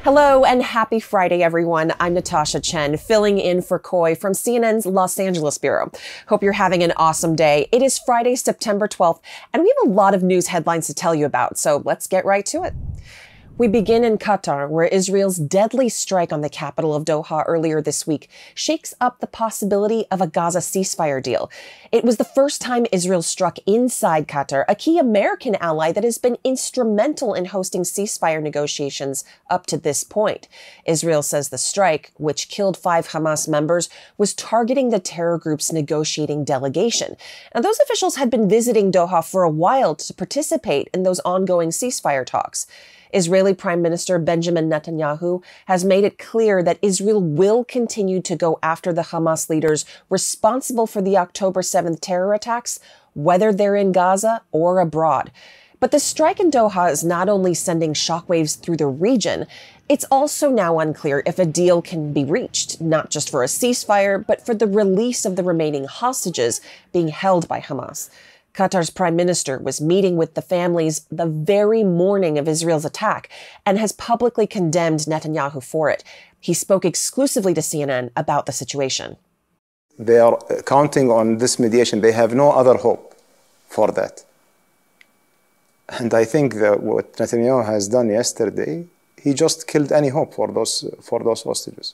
Hello and happy Friday, everyone. I'm Natasha Chen, filling in for Coy from CNN's Los Angeles Bureau. Hope you're having an awesome day. It is Friday, September 12th, and we have a lot of news headlines to tell you about, so let's get right to it. We begin in Qatar, where Israel's deadly strike on the capital of Doha earlier this week shakes up the possibility of a Gaza ceasefire deal. It was the first time Israel struck inside Qatar, a key American ally that has been instrumental in hosting ceasefire negotiations up to this point. Israel says the strike, which killed 5 Hamas members, was targeting the terror group's negotiating delegation. And those officials had been visiting Doha for a while to participate in those ongoing ceasefire talks. Israeli Prime Minister Benjamin Netanyahu has made it clear that Israel will continue to go after the Hamas leaders responsible for the October 7th terror attacks, whether they're in Gaza or abroad. But the strike in Doha is not only sending shockwaves through the region, it's also now unclear if a deal can be reached, not just for a ceasefire, but for the release of the remaining hostages being held by Hamas. Qatar's prime minister was meeting with the families the very morning of Israel's attack and has publicly condemned Netanyahu for it. He spoke exclusively to CNN about the situation. They are counting on this mediation. They have no other hope for that. And I think that what Netanyahu has done yesterday, he just killed any hope for those hostages.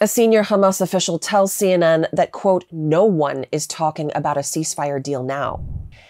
A senior Hamas official tells CNN that, quote, no one is talking about a ceasefire deal now.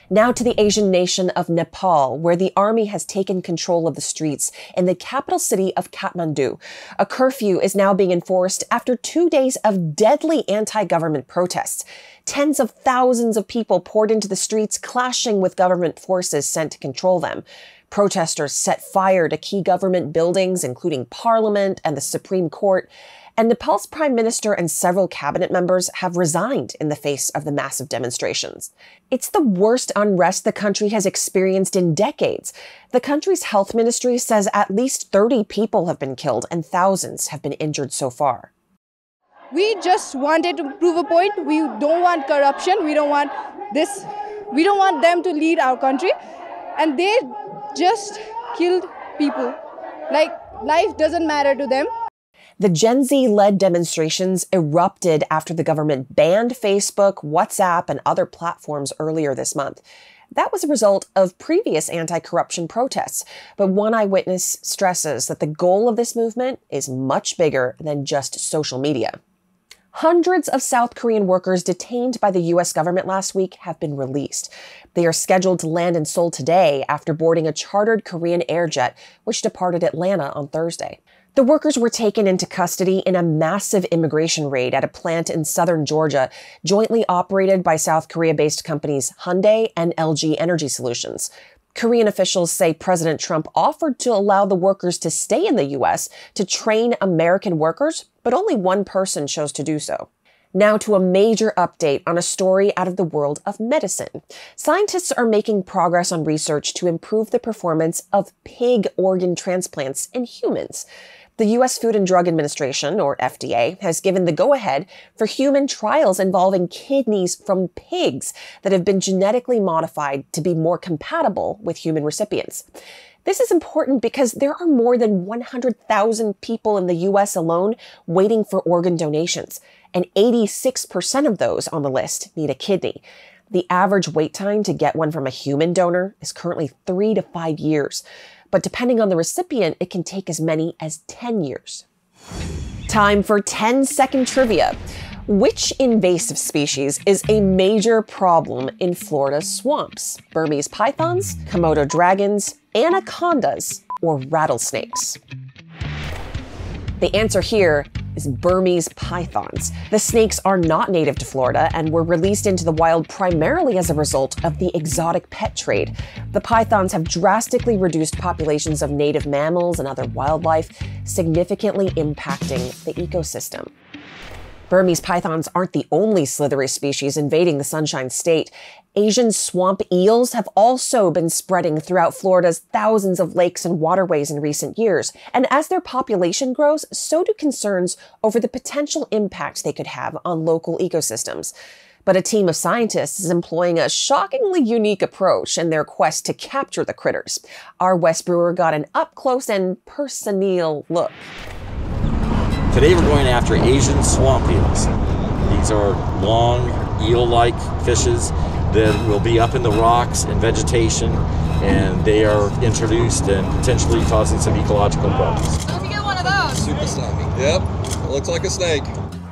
Now to the Asian nation of Nepal, where the army has taken control of the streets in the capital city of Kathmandu. A curfew is now being enforced after 2 days of deadly anti-government protests. Tens of thousands of people poured into the streets, clashing with government forces sent to control them. Protesters set fire to key government buildings, including Parliament and the Supreme Court. And Nepal's prime minister and several cabinet members have resigned in the face of the massive demonstrations. It's the worst unrest the country has experienced in decades. The country's health ministry says at least 30 people have been killed and thousands have been injured so far. We just wanted to prove a point. We don't want corruption. We don't want this. We don't want them to lead our country. And they just killed people. Like, life doesn't matter to them. The Gen Z-led demonstrations erupted after the government banned Facebook, WhatsApp, and other platforms earlier this month. That was a result of previous anti-corruption protests, but one eyewitness stresses that the goal of this movement is much bigger than just social media. Hundreds of South Korean workers detained by the U.S. government last week have been released. They are scheduled to land in Seoul today after boarding a chartered Korean air jet, which departed Atlanta on Thursday. The workers were taken into custody in a massive immigration raid at a plant in southern Georgia, jointly operated by South Korea-based companies Hyundai and LG Energy Solutions. Korean officials say President Trump offered to allow the workers to stay in the U.S. to train American workers, but only one person chose to do so. Now to a major update on a story out of the world of medicine. Scientists are making progress on research to improve the performance of pig organ transplants in humans. The U.S. Food and Drug Administration, or FDA, has given the go-ahead for human trials involving kidneys from pigs that have been genetically modified to be more compatible with human recipients. This is important because there are more than 100,000 people in the U.S. alone waiting for organ donations, and 86% of those on the list need a kidney. The average wait time to get one from a human donor is currently 3 to 5 years. But depending on the recipient, it can take as many as 10 years. Time for 10-second trivia. Which invasive species is a major problem in Florida's swamps? Burmese pythons, Komodo dragons, anacondas, or rattlesnakes? The answer here is Burmese pythons. The snakes are not native to Florida and were released into the wild primarily as a result of the exotic pet trade. The pythons have drastically reduced populations of native mammals and other wildlife, significantly impacting the ecosystem. Burmese pythons aren't the only slithery species invading the Sunshine State. Asian swamp eels have also been spreading throughout Florida's thousands of lakes and waterways in recent years. And as their population grows, so do concerns over the potential impact they could have on local ecosystems. But a team of scientists is employing a shockingly unique approach in their quest to capture the critters. Our West Brewer got an up-close and personal look. Today we're going after Asian swamp eels. These are long, eel-like fishes that will be up in the rocks and vegetation, and they are introduced and potentially causing some ecological problems. Let me get one of those. Super slimy. Yep, it looks like a snake.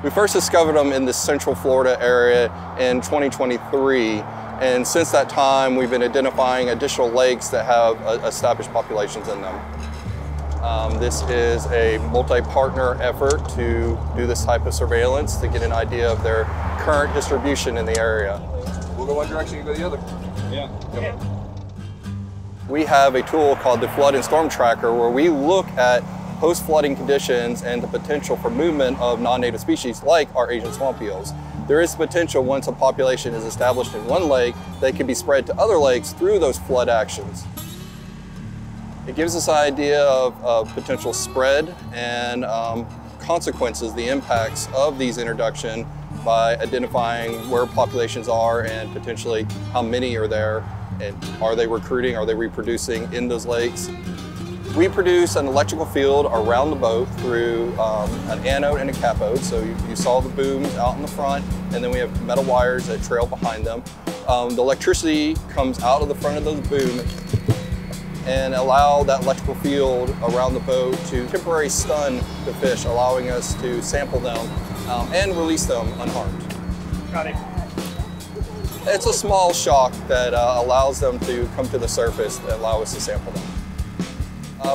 We first discovered them in the Central Florida area in 2023, and since that time we've been identifying additional lakes that have established populations in them. This is a multi-partner effort to do this type of surveillance to get an idea of their current distribution in the area. We'll go one direction, you go the other. Yeah. Yep. We have a tool called the Flood and Storm Tracker where we look at post-flooding conditions and the potential for movement of non-native species like our Asian swamp eels. There is potential once a population is established in one lake, they can be spread to other lakes through those flood actions. It gives us an idea of potential spread and consequences, the impacts of these introduction by identifying where populations are and potentially how many are there, and are they recruiting, are they reproducing in those lakes. We produce an electrical field around the boat through an anode and a cathode. So you saw the booms out in the front, and then we have metal wires that trail behind them. The electricity comes out of the front of those booms and allow that electrical field around the boat to temporarily stun the fish, allowing us to sample them and release them unharmed. Got it. It's a small shock that allows them to come to the surface and allow us to sample them.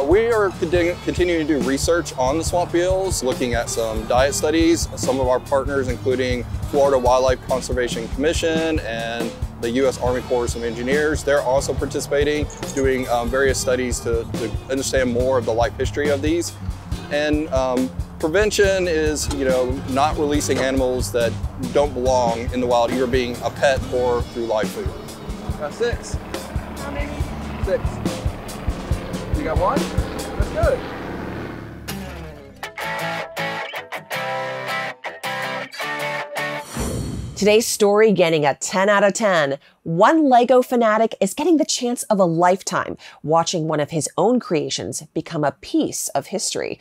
We are continuing to do research on the swamp eels, looking at some diet studies. Some of our partners, including Florida Wildlife Conservation Commission and the U.S. Army Corps of Engineers, they're also participating, doing various studies to understand more of the life history of these. And prevention is, not releasing animals that don't belong in the wild, either being a pet or through live food. Got 6. How many? 6. You got 1? That's good. Today's story getting a 10 out of 10. One Lego fanatic is getting the chance of a lifetime watching one of his own creations become a piece of history.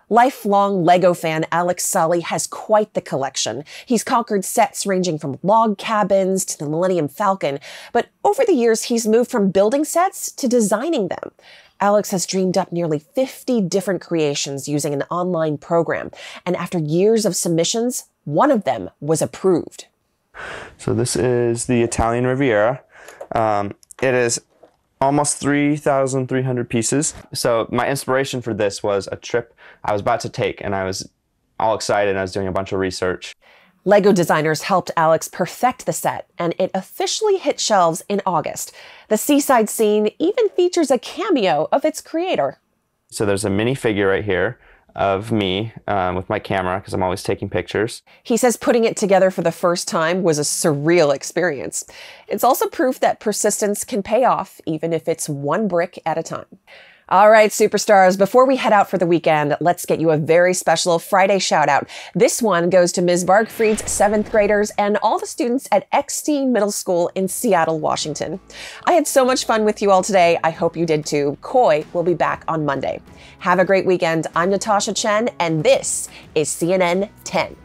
Lifelong Lego fan Alex Sully has quite the collection. He's conquered sets ranging from log cabins to the Millennium Falcon, but over the years he's moved from building sets to designing them. Alex has dreamed up nearly 50 different creations using an online program, and after years of submissions, one of them was approved. So this is the Italian Riviera. It is almost 3,300 pieces. So my inspiration for this was a trip I was about to take, and I was all excited and I was doing a bunch of research. Lego designers helped Alex perfect the set, and it officially hit shelves in August. The seaside scene even features a cameo of its creator. So there's a mini figure right here of me with my camera, because I'm always taking pictures. He says putting it together for the first time was a surreal experience. It's also proof that persistence can pay off, even if it's one brick at a time. All right, superstars, before we head out for the weekend, let's get you a very special Friday shout out. This one goes to Ms. Barkfried's 7th graders and all the students at Eckstein Middle School in Seattle, Washington. I had so much fun with you all today. I hope you did too. Koi will be back on Monday. Have a great weekend. I'm Natasha Chen, and this is CNN 10.